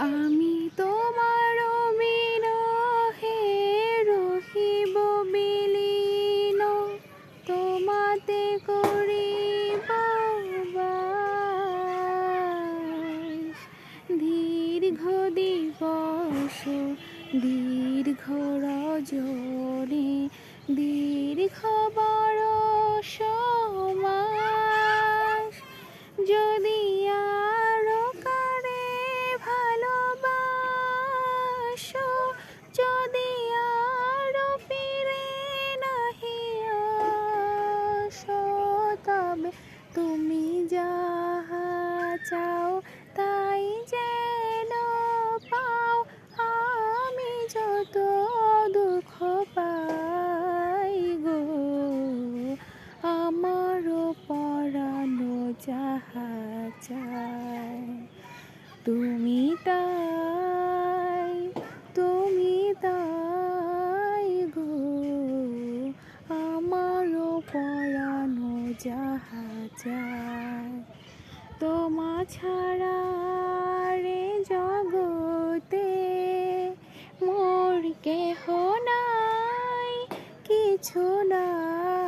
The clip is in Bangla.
আমি তোমার বিরহে রহিব বিলীন, তোমাতে করিব বাস। দীর্ঘ দিবস দীর্ঘ রজনী দীর্ঘ বরষ মাস, যদি আরো কারে ভালোবাসো, যদি আরো ফিরে নাহি আসো, তবে তুমি যাহা চাও তাই যেন পাও। আমি যত দুঃখ পাই গো, আমারও পরানো যাহা চায়, তুমি তাই, তুমি তাই গো, আমারও পরানো যাহা চায়। তোমা ছাড়া রে জগতে মোর কেহ নাই, কিছু নাই।